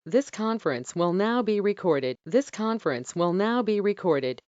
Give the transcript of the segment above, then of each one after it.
This conference will now be recorded. This conference will now be recorded.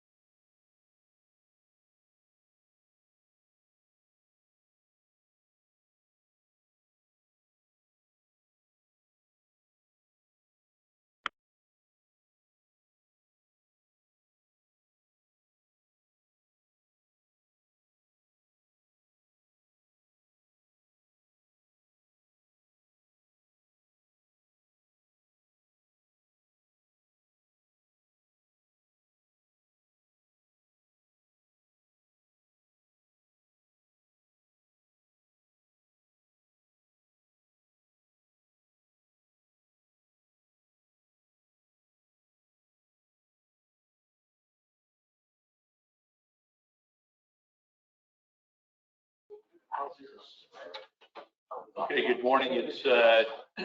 Okay, good morning. It's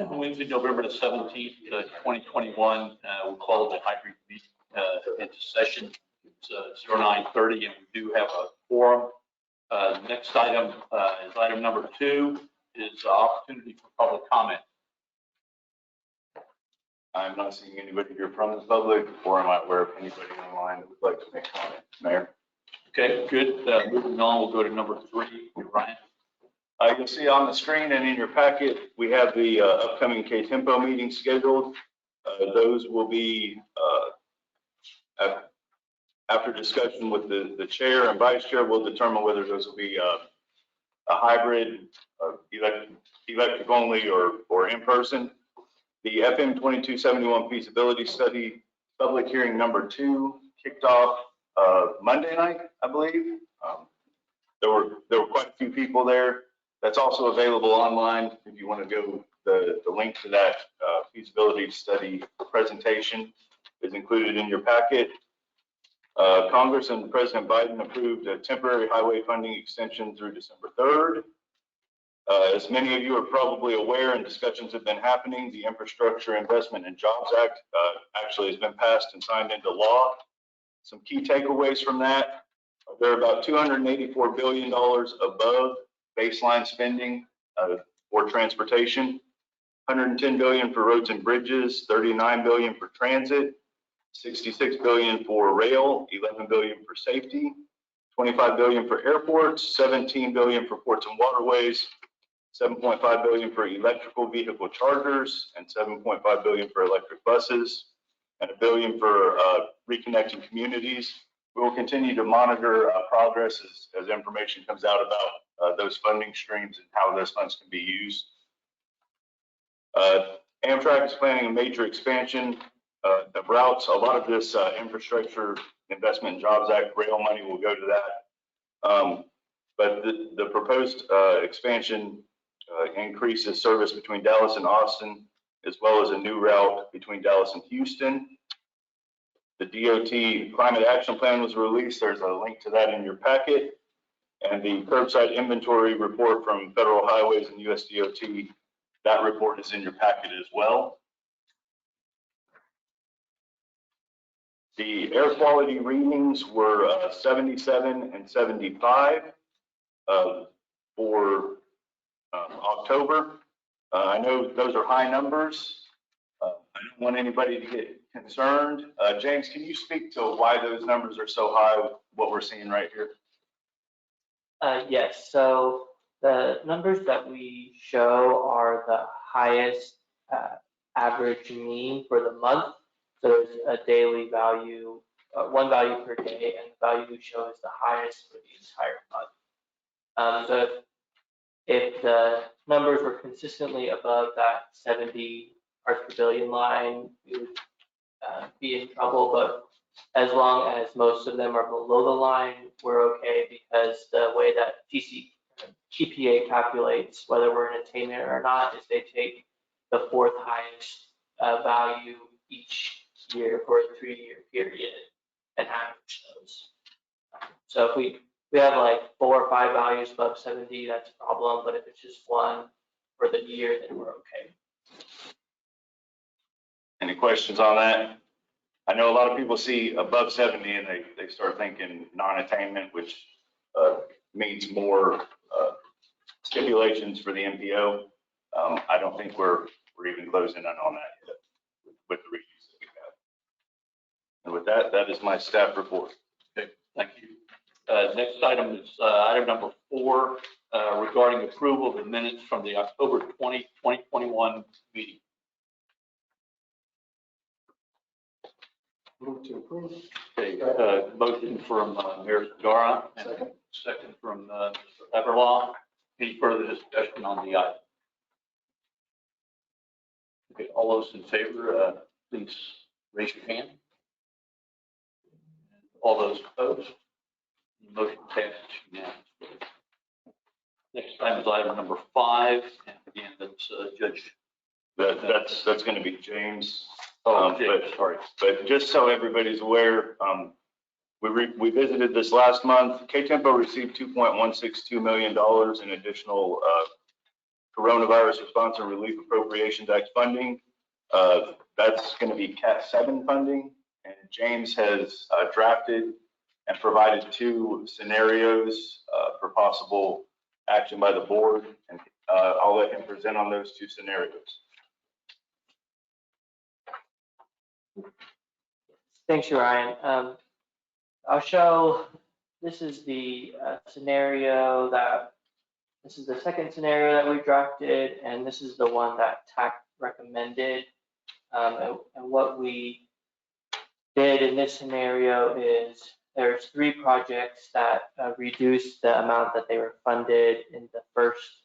Wednesday, November the 17th, 2021. We'll call the hybrid meeting into session. It's 09:30 and we do have a quorum. Next item is item number 2 is opportunity for public comment. I'm not seeing anybody here from the public, or am I aware of anybody online that would like to make comment? Mayor? Okay, good. Moving on, we'll go to number 3. Ryan. You'll see on the screen and in your packet, we have the upcoming K-Tempo meeting scheduled. Those will be after discussion with the chair and vice chair, we'll determine whether those will be a hybrid, electric only, or in person. The FM 2271 feasibility study public hearing number 2 kicked off Monday night, I believe. There were quite a few people there. That's also available online if you want to go. The link to that feasibility study presentation is included in your packet. Congress and President Biden approved a temporary highway funding extension through December 3rd. As many of you are probably aware, and discussions have been happening, the Infrastructure Investment and Jobs Act actually has been passed and signed into law. Some key takeaways from that: there are about $284 billion above baseline spending for transportation, $110 billion for roads and bridges, $39 billion for transit, $66 billion for rail, $11 billion for safety, $25 billion for airports, $17 billion for ports and waterways, $7.5 billion for electrical vehicle chargers, and $7.5 billion for electric buses, and $1 billion for reconnecting communities. We will continue to monitor progress as information comes out about those funding streams and how those funds can be used. Amtrak is planning a major expansion of routes. A lot of this Infrastructure Investment and Jobs Act rail money will go to that. But the proposed expansion increases service between Dallas and Austin, as well as a new route between Dallas and Houston. The DOT Climate Action Plan was released. There's a link to that in your packet. And the curbside inventory report from Federal Highways and US DOT, that report is in your packet as well. The air quality readings were 77 and 75 for October. I know those are high numbers. I don't want anybody to get concerned. James, can you speak to why those numbers are so high, what we're seeing right here? Yes, so the numbers that we show are the highest average mean for the month. So there's a daily value, one value per day, and the value we show is the highest for the entire month. So if the numbers were consistently above that 70 parts per billion line, we would be in trouble. But as long as most of them are below the line, we're okay, because the way that TPA calculates whether we're in attainment or not is they take the 4th highest value each year for a 3-year period and average those. So if we have like 4 or 5 values above 70, that's a problem. But if it's just 1 for the year, then we're okay. Any questions on that? I know a lot of people see above 70 and they start thinking non-attainment, which means more stipulations for the MPO. I don't think we're even closing in on that yet. with that, that is my staff report. Okay, thank you. Next item is item number 4 regarding approval of the minutes from the October 20, 2021 meeting. Move to approve. Okay, motion from Mayor Zagara and second from Mr. Everlaw. Any further discussion on the item? Okay, all those in favor, please raise your hand. All those opposed? The motion passes unanimously. Next item is item number 5, and again, that's Judge. That's going to be James. James, sorry. But just so everybody's aware, we visited this last month. K-Tempo received $2.162 million in additional Coronavirus Response and Relief Appropriations Act funding. That's going to be Cat 7 funding, and James has drafted and provided 2 scenarios for possible action by the board, and I'll let him present on those 2 scenarios. Thanks, Ryan. I'll show, this is the scenario that, this is the second scenario that we drafted, and this is the one that TAC recommended. And what we did in this scenario is there's 3 projects that reduced the amount that they were funded in the first,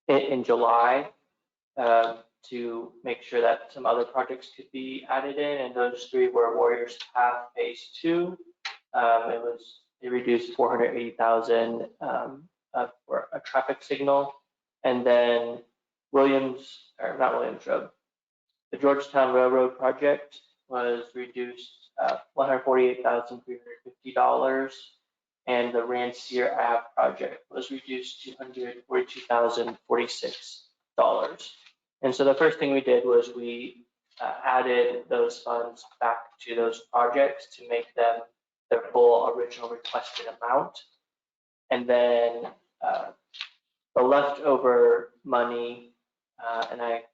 in July, to make sure that some other projects could be added in, and those 3 were Warriors Path Phase 2. It reduced $480,000 for a traffic signal, and then Williams Road, the Georgetown Railroad project was reduced $148,350, and the Rancier Ave project was reduced $242,046. And so the first thing we did was we added those funds back to those projects to make them their full original requested amount. And then the leftover money, and I'm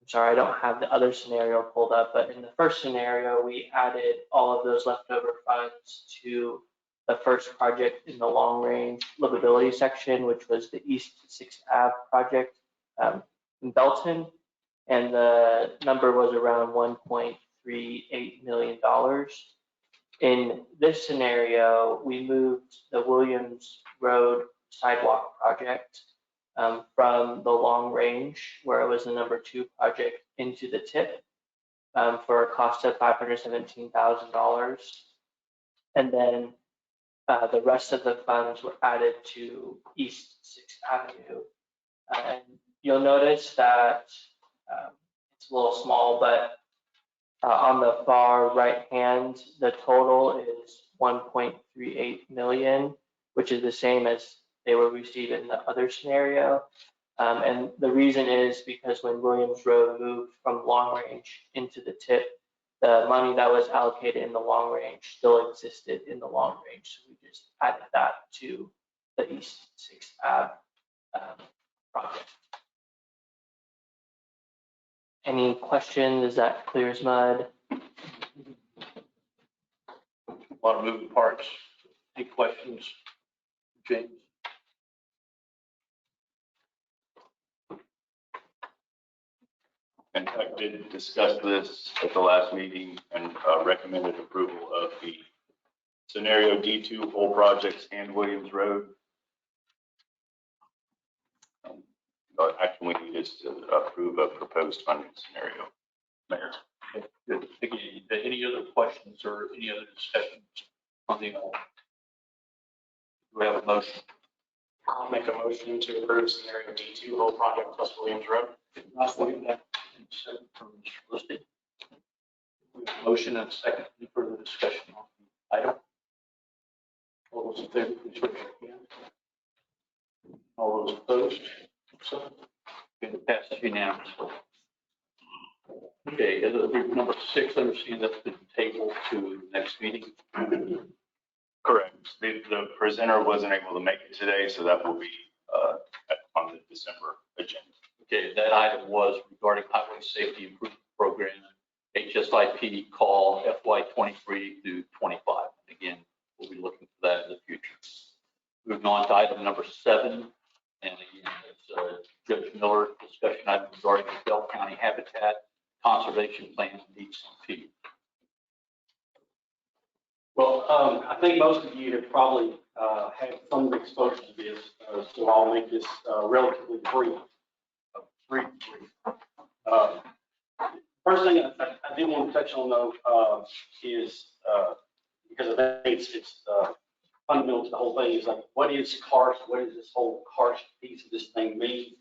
sorry, I don't have the other scenario pulled up, but in the first scenario, we added all of those leftover funds to the first project in the long range livability section, which was the East 6th Ave project in Belton, and the number was around $1.38 million. In this scenario, we moved the Williams Road sidewalk project from the long range, where it was the number 2 project, into the tip for a cost of $517,000. And then the rest of the funds were added to East 6th Avenue. And you'll notice that it's a little small, but on the far right hand, the total is 1.38 million, which is the same as they were received in the other scenario. And the reason is because when Williams Road moved from long range into the tip, the money that was allocated in the long range still existed in the long range. So we just added that to the East 6th Ave project. Any questions? Is that clear as mud? A lot of moving parts. Any questions, James? And I did discuss this at the last meeting and recommended approval of the scenario D2 whole projects and Williams Road. Action we need is to approve a proposed funding scenario. Mayor. Okay, good. Any other questions or any other discussions on the item? Do we have a motion? I'll make a motion to approve scenario D2 whole project plus Williams Road. I'll second that. Second from Mr. Listed. We have a motion and a second. Any further discussion on the item? All those in favor, please raise your hand. All those opposed? So, it passes unanimously. Okay, number 6, I understand that's been tabled to next meeting. Correct. The presenter wasn't able to make it today, so that will be on the December agenda. Okay, that item was regarding Highway Safety Improvement Program, HSIP HSIP call FY 23 through 25. Again, we'll be looking for that in the future. Moving on to item number 7, and again, it's Judge Miller, discussion item regarding the Bell County Habitat Conservation Plan, DCP. Well, I think most of you have probably had some exposure to this, so I'll make this relatively brief. First thing I did want to touch on though is because I think it's fundamental to the whole thing is like, what is karst? What does this whole karst piece of this thing mean?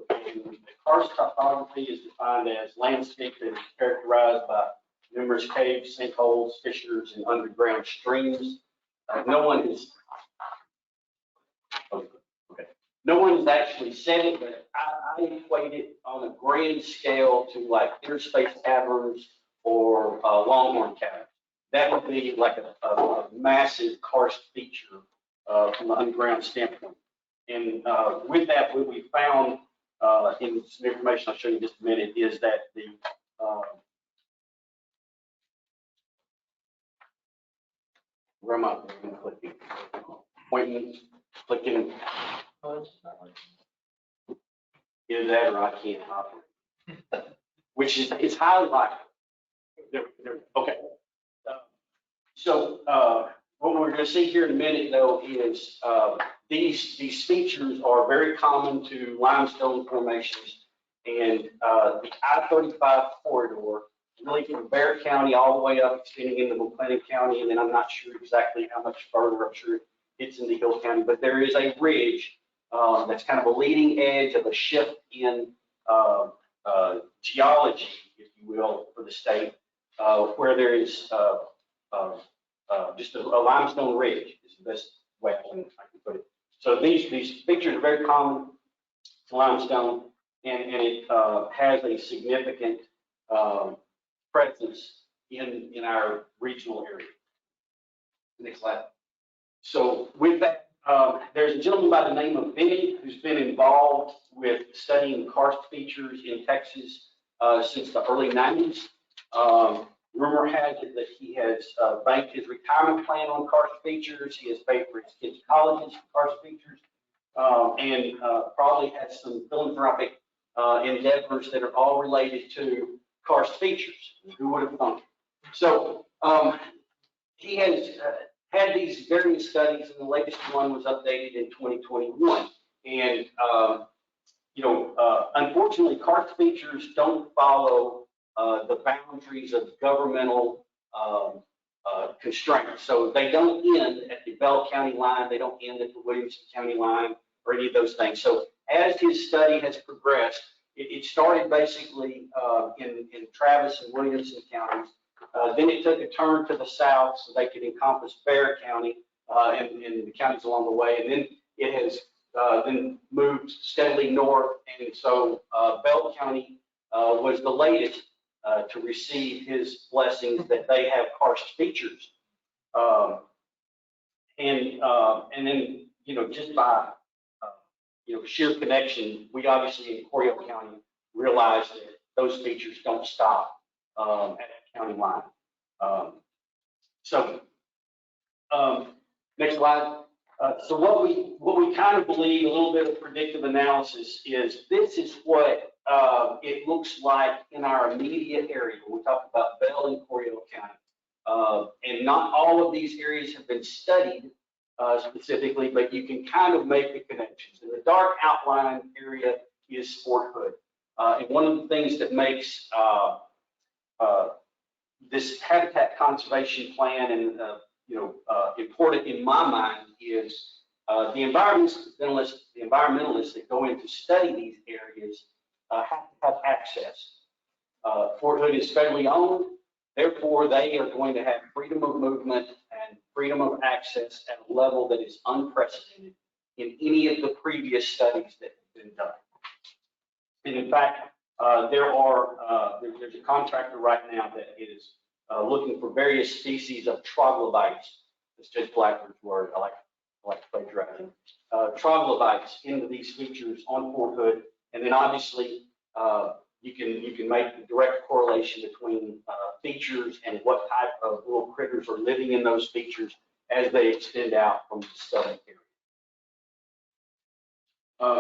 The karst topography is defined as landscape that is characterized by numerous caves, sinkholes, fissures, and underground streams. No one has actually said it, but I equate it on a grand scale to like interspace caverns or longhorn caverns. That would be like a massive karst feature from an underground standpoint. And with that, what we found in some information I'll show you in just a minute is that the where am I clicking? Appointments, clicking. Either that or I can't operate. Which is, it's highly likely. Okay. So what we're going to see here in a minute, though, is these features are very common to limestone formations, and the I-35 corridor, really from Bexar County all the way up, extending into McLennan County, and then I'm not sure exactly how much further. I'm sure it's into Hill County, but there is a ridge that's kind of a leading edge of a shift in geology, if you will, for the state, where there is just a limestone ridge is the best way I can put it. So these features are very common to limestone, and it has a significant presence in our regional area. Next slide. So with that, there's a gentleman by the name of Benny who's been involved with studying karst features in Texas since the early 90s. Rumor has it that he has banked his retirement plan on karst features. He has paid for his kids' colleges for karst features, and probably has some philanthropic endeavors that are all related to karst features. Who would have thunk it? So he has had these various studies, and the latest one was updated in 2021. And unfortunately, karst features don't follow the boundaries of governmental constraints. So they don't end at the Bell County line. They don't end at the Williamson County line or any of those things. So as his study has progressed, it started basically in Travis and Williamson counties. Then it took a turn to the south so they could encompass Bexar County and the counties along the way. And then it has then moved steadily north. And so Bell County was the latest to receive his blessings that they have karst features. And then, just by, sheer connection, we obviously in Corio County realized that those features don't stop at the county line. Next slide. So what we kind of believe, a little bit of predictive analysis, is this is what it looks like in our immediate area when we talk about Bell and Corio County. And not all of these areas have been studied specifically, but you can kind of make the connections. And the dark outline area is Fort Hood. And one of the things that makes this habitat conservation plan and important in my mind is the environmentalists that go in to study these areas have to have access. Fort Hood is federally owned, therefore they are going to have freedom of movement and freedom of access at a level that is unprecedented in any of the previous studies that have been done. And in fact, there's a contractor right now that is looking for various species of troglodytes. It's Judge Blackford's word. I like to plagiarize him. Troglodytes into these features on Fort Hood, and then obviously you can make the direct correlation between features and what type of little critters are living in those features as they extend out from the southern area.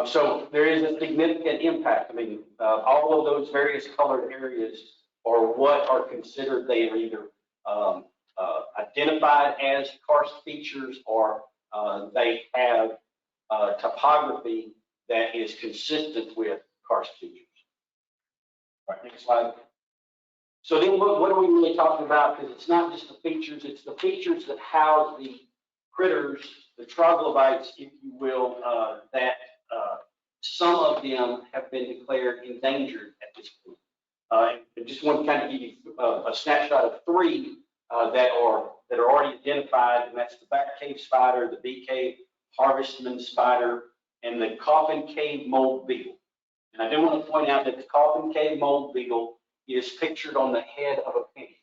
So there is a significant impact. I mean, all of those various colored areas are what are considered, they are either identified as karst features or they have topography that is consistent with karst features. All right, next slide. So then what are we really talking about? Because it's not just the features, it's the features that house the critters, the troglodytes, if you will, that some of them have been declared endangered at this point. I just want to kind of give you a snapshot of 3 that are already identified, and that's the back cave spider, the bee cave harvestman spider, and the coffin cave mold beetle. And I do want to point out that the coffin cave mold beetle is pictured on the head of a penny.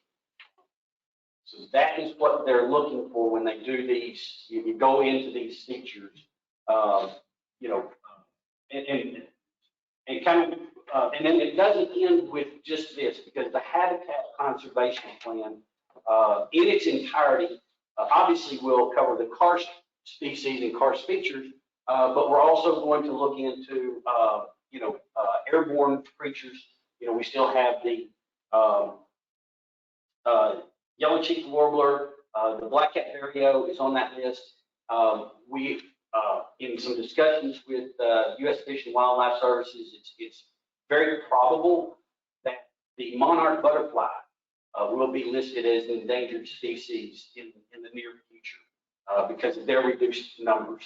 So that is what they're looking for when they do these. You go into these features, you know, and kind of, and then it doesn't end with just this, because the habitat conservation plan in its entirety obviously will cover the karst species and karst features, but we're also going to look into you know, airborne creatures. You know, we still have the yellow-cheeked warbler, the black-cap vireo is on that list. We in some discussions with U.S. Fish and Wildlife Services, it's very probable that the monarch butterfly will be listed as an endangered species in the near future because of their reduced numbers.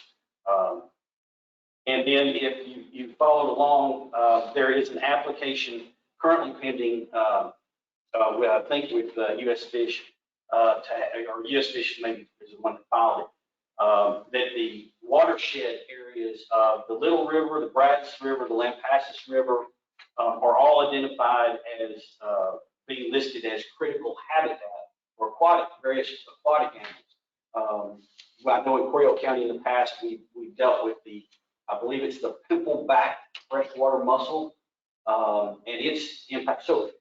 And then if you followed along, there is an application currently pending, I think with U.S. Fish, or U.S. Fish maybe is the one that filed it, that the watershed areas of the Little River, the Brazos River, the Lampasas River are all identified as being listed as critical habitat for various aquatic animals. I know in Corio County in the past, we've dealt with I believe it's the pimple-back freshwater mussel and its impact. So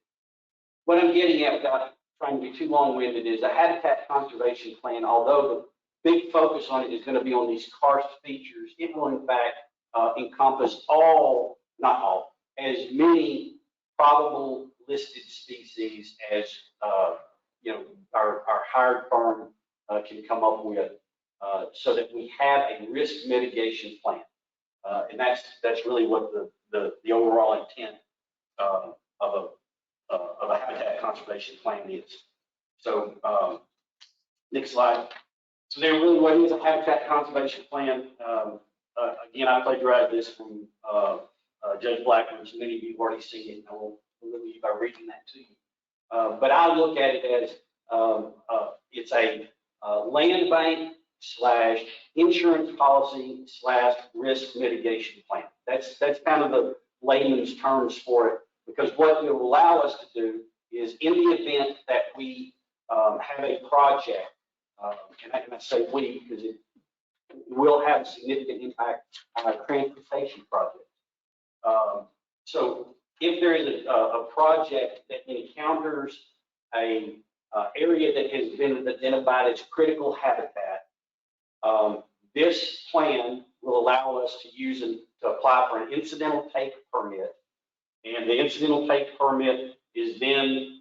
what I'm getting at, without trying to be too long-winded, is a habitat conservation plan, although the big focus on it is going to be on these karst features, it will in fact encompass all, not all, as many probable listed species as you know, our hired firm can come up with, so that we have a risk mitigation plan. And that's really what the overall intent of a habitat conservation plan is. So next slide. So then really what is a habitat conservation plan? Again, I plagiarized this from Judge Blackman's. Many of you have already seen it. I won't believe you by reading that to you. But I look at it as it's a land bank / insurance policy / risk mitigation plan. That's kind of the layman's terms for it, because what it will allow us to do is, in the event that we have a project, and I say we because it will have a significant impact on our transportation project. So if there is a project that encounters a area that has been identified as critical habitat, this plan will allow us to use and to apply for an incidental take permit, and the incidental take permit is then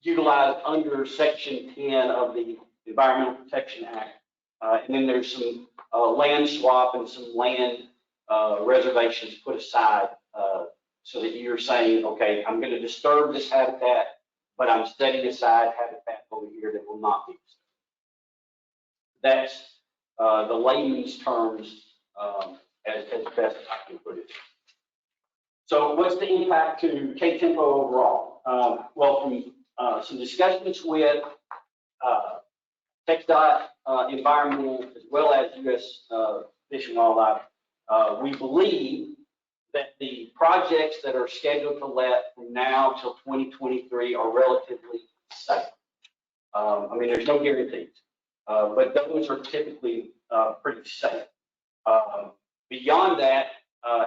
utilized under Section 10 of the Environmental Protection Act, and then there's some land swap and some land reservations put aside, so that you're saying, okay, I'm going to disturb this habitat, but I'm setting aside habitat over here that will not be disturbed. That's the layman's terms as best I can put it. So what's the impact to Killeen-Temple overall? Well, from some discussions with TxDOT, environmental, as well as U.S. Fish and Wildlife, we believe that the projects that are scheduled to let from now till 2023 are relatively safe. I mean, there's no guarantees, but those are typically pretty safe. Beyond that,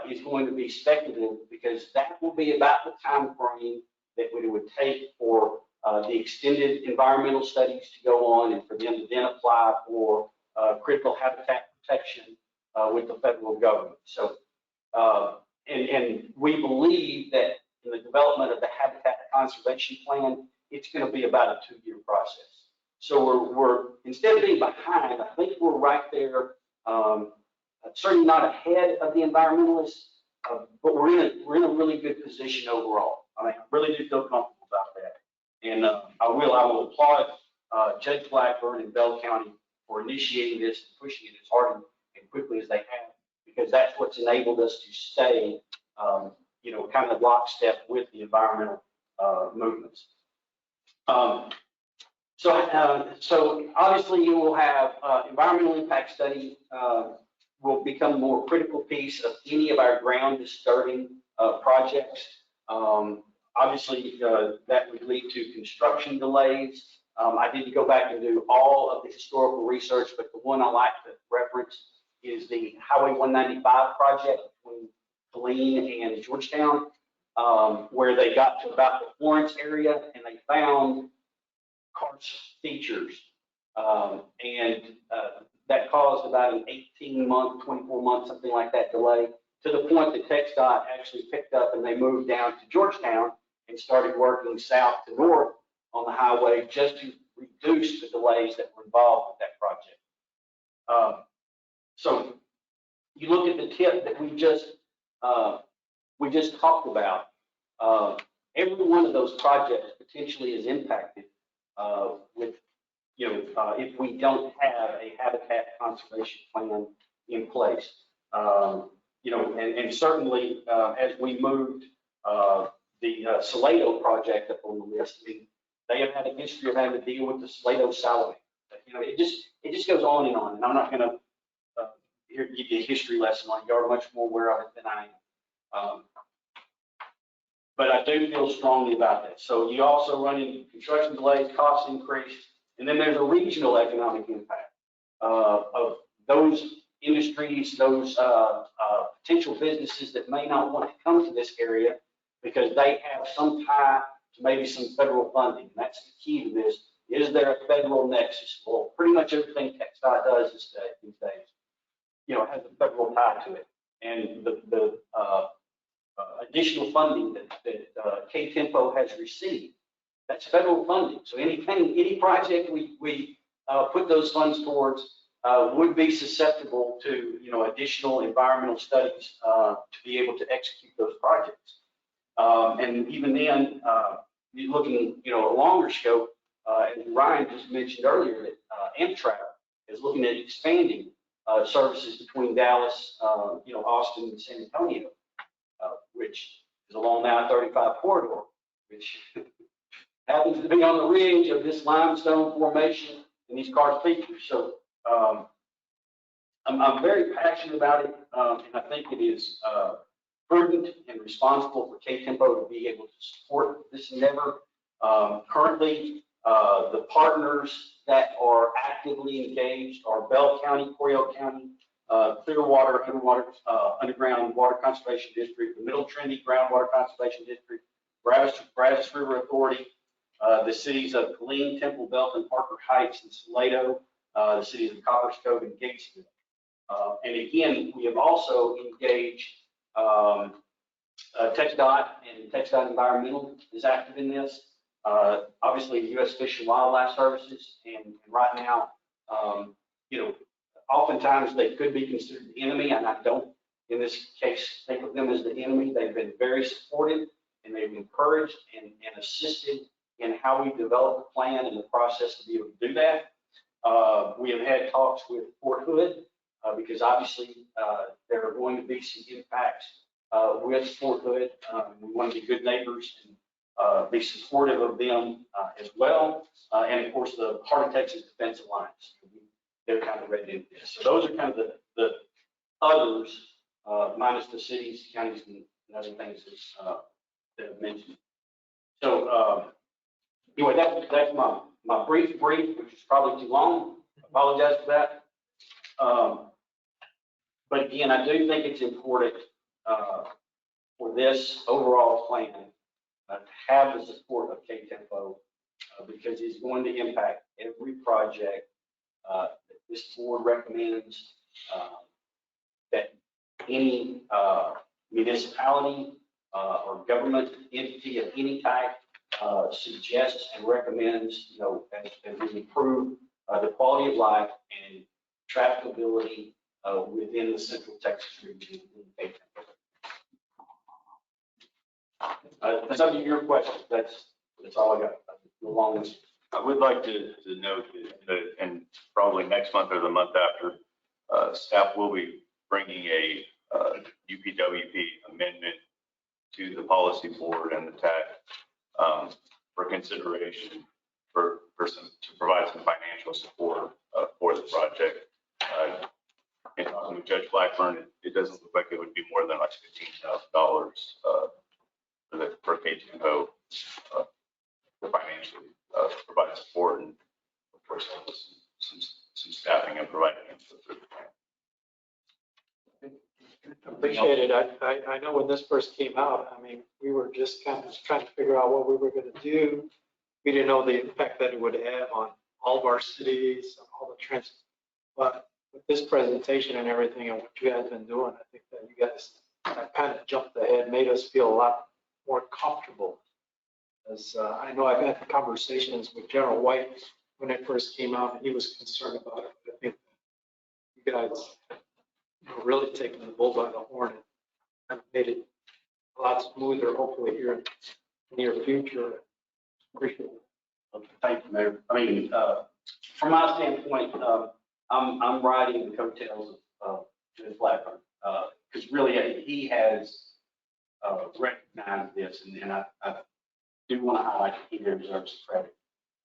is going to be speculative, because that will be about the time frame that it would take for the extended environmental studies to go on and for them to then apply for critical habitat protection with the federal government. So, and we believe that in the development of the habitat conservation plan, it's going to be about a 2-year process. So we're instead of being behind, I think we're right there. Certainly not ahead of the environmentalists, but we're in a really good position overall. I mean, I really do feel comfortable about that. And I will applaud Judge Blackburn and Bell County for initiating this and pushing it as hard and quickly as they have, because that's what's enabled us to stay, kind of lockstep with the environmental movements. So obviously you will have environmental impact study will become a more critical piece of any of our ground disturbing projects. Obviously, that would lead to construction delays. I didn't go back and do all of the historical research, but the one I like to reference is the Highway 195 project between Killeen and Georgetown, where they got to about the Florence area and they found karst features. That caused about an 18-month, 24-month, something like that delay, to the point that TxDOT actually picked up and they moved down to Georgetown and started working south to north on the highway just to reduce the delays that were involved with that project. So you look at the tip that we just talked about. Every one of those projects potentially is impacted with, if we don't have a habitat conservation plan in place. And certainly as we moved the Salado project up on the list, I mean, they have had a history of having to deal with the Salado salami. It just goes on, and I'm not going to give you a history lesson on it. You are much more aware of it than I am. But I do feel strongly about that. So you also run into construction delays, cost increase, and then there's a regional economic impact of those industries, those potential businesses that may not want to come to this area because they have some tie to maybe some federal funding. And that's the key to this. Is there a federal nexus? Well, pretty much everything TxDOT does these days, has a federal tie to it. And the additional funding that K-Tempo has received, that's federal funding. So any project we put those funds towards would be susceptible to additional environmental studies to be able to execute those projects. And even then, you're looking a longer scope. And Ryan just mentioned earlier that Amtrak is looking at expanding services between Dallas, Austin, and San Antonio, which is along the I-35 corridor, which happens to be on the ridge of this limestone formation and these karst features. So I'm very passionate about it, and I think it is prudent and responsible for K-Tempo to be able to support this endeavor. Currently, the partners that are actively engaged are Bell County, Coryell County, Clearwater Underground Water Conservation District, the Middle Trinity Groundwater Conservation District, Brazos River Authority, the cities of Killeen-Temple, Belton, Parker Heights, and Salado, the cities of Coppers Cove and Gatesville. And again, we have also engaged TxDOT, and TxDOT Environmental is active in this. Obviously, U.S. Fish and Wildlife Services, and right now, oftentimes they could be considered the enemy, and I don't, in this case, think of them as the enemy. They've been very supportive, and they've encouraged and assisted in how we develop the plan and the process to be able to do that. We have had talks with Fort Hood because obviously there are going to be some impacts with Fort Hood. We want to be good neighbors and be supportive of them as well. And of course, the Heart of Texas Defense Alliance. They're kind of ready to do this. So those are kind of the others, minus the cities, counties, and other things that I've mentioned. So anyway, that's my brief, which is probably too long. I apologize for that. But again, I do think it's important for this overall plan to have the support of K-Tempo because it's going to impact every project that this board recommends that any municipality or government entity of any type suggests and recommends, as we improve the quality of life and trafficability within the Central Texas region. Some of your questions, that's all I got. The longest. I would like to note that, and probably next month or the month after, staff will be bringing a UPWP amendment to the policy board and the TAC for consideration to provide some financial support for the project. And talking with Judge Blackburn, it doesn't look like it would be more than like $15,000 for K-Tempo to financially provide support, and of course some staffing and providing input for the plan. Appreciate it. I know when this first came out, I mean, we were just kind of trying to figure out what we were going to do. We didn't know the impact that it would have on all of our cities, all the trans. But with this presentation and everything and what you guys have been doing, I think that you guys kind of jumped ahead, made us feel a lot more comfortable. As I know I've had conversations with General White when it first came out, and he was concerned about it. But I think you guys really taking the bull by the horn and made it a lot smoother, hopefully here in the near future. Appreciate it. Thank you, Mayor. I mean, from my standpoint, I'm riding the coattails of Judge Blackburn because really he has recognized this, and I do want to highlight that he deserves credit.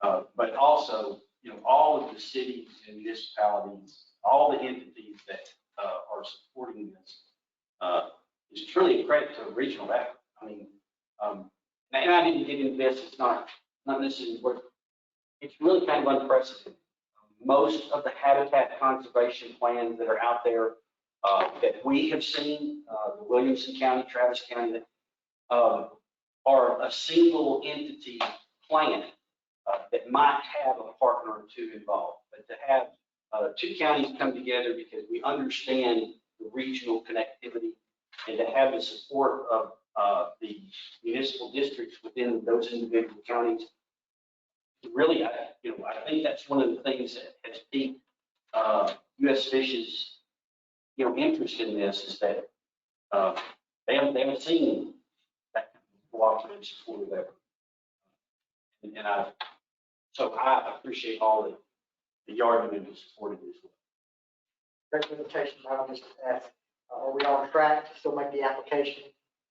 But also, all of the cities and municipalities, all the entities that are supporting this is truly a credit to a regional effort. I mean, and I didn't get into this. It's not necessarily worth. It's really kind of unprecedented. Most of the habitat conservation plans that are out there that we have seen, the Williamson County, Travis County, are a single entity plan that might have a partner or two involved. But to have two counties come together because we understand the regional connectivity and to have the support of the municipal districts within those individual counties, really, I think that's one of the things that has piqued U.S. Fish's, interest in this is that they haven't seen that cooperative support ever. So I appreciate all the argument and support of this. Great presentation. I'll just ask, are we on track to still make the application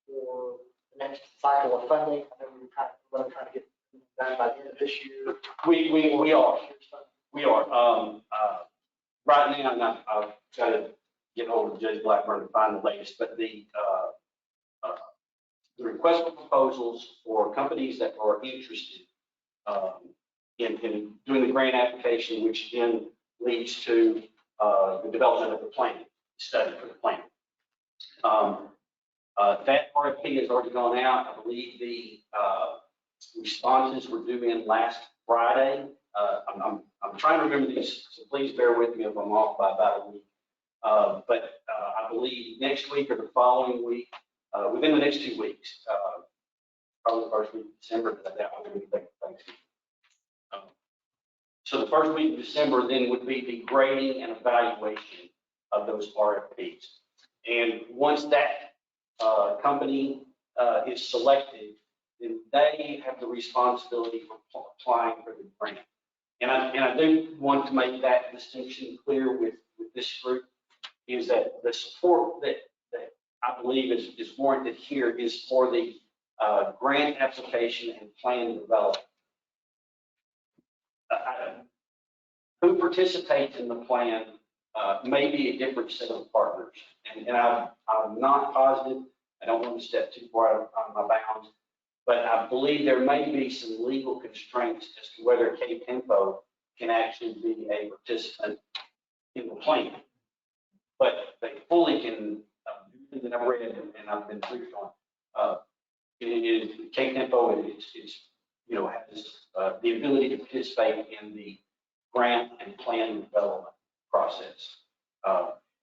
for the next cycle of funding? I know we were trying to get done by the end of this year. We are. We are. Right now, I've got to get hold of Judge Blackburn to find the latest, but the request for proposals for companies that are interested in doing the grant application, which then leads to the development of the plan, study for the plan. That RFP has already gone out. I believe the responses were due in last Friday. I'm trying to remember these, so please bear with me if I'm off by about a week. But I believe next week or the following week, within the next 2 weeks, probably the first week of December, that would be Thanksgiving. So the first week of December then would be the grading and evaluation of those RFPs. And once that company is selected, then they have the responsibility for applying for the grant. And I do want to make that distinction clear with this group, is that the support that I believe is warranted here is for the grant application and plan development. Who participates in the plan may be a different set of partners. And I'm not positive. I don't want to step too far out of my bounds, but I believe there may be some legal constraints as to whether K-Tempo can actually be a participant in the plan. But they fully can do everything that I've read and I've been briefed on, Killeen-Temple is, you know, has the ability to participate in the grant and plan development process.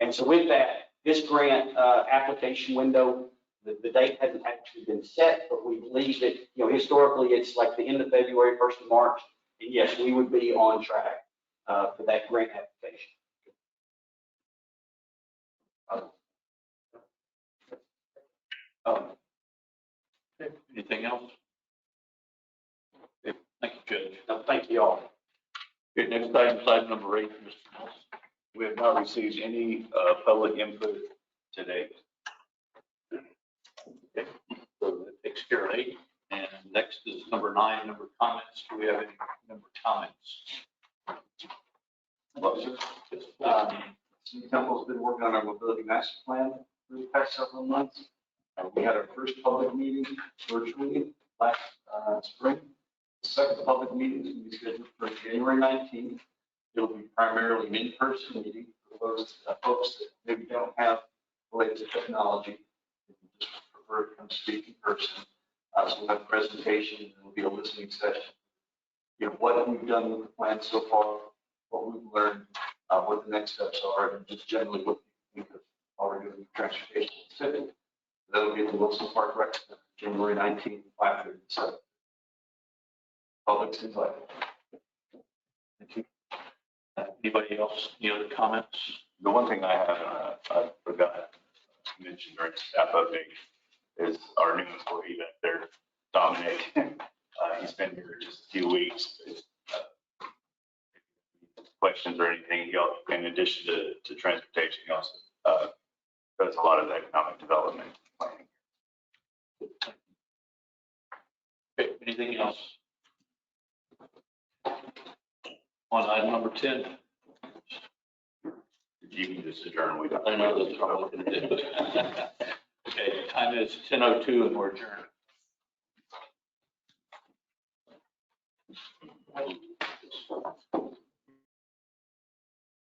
And so with that, this grant application window, the date hasn't actually been set, but we believe that, you know, historically it's like the end of February, 1st of March. And yes, we would be on track for that grant application. Anything else? Okay, thank you, Judge. No, thank you all. Okay, next item is item number 8, Mr. Nelson. We have not received any public input today. Okay, so that takes care of 8. And next is number 9, number of comments. Do we have any number of comments? Temple's been working on our mobility master plan for the past several months. We had our first public meeting virtually last spring. The second public meeting is going to be scheduled for January 19th. It'll be primarily an in-person meeting for those folks that maybe don't have the latest technology, just prefer to come speak in person. So we'll have a presentation and there'll be a listening session. You know, what we've done with the plan so far, what we've learned, what the next steps are, and just generally what we think of already doing transportation city. That'll be at the Wilson Park Rec Center, January 19th, 5:37. Public's invited. Thank you. Anybody else? Any other comments? The one thing I have, I forgot to mention during staff update is our new employee back there, Dominic. He's been here just a few weeks. Questions or anything, he also, in addition to transportation, he also does a lot of the economic development planning. Okay, anything else? On item number 10. You can just adjourn. We don't. I know that's what I'm looking to do. Okay, time is 10:02 and we're adjourned.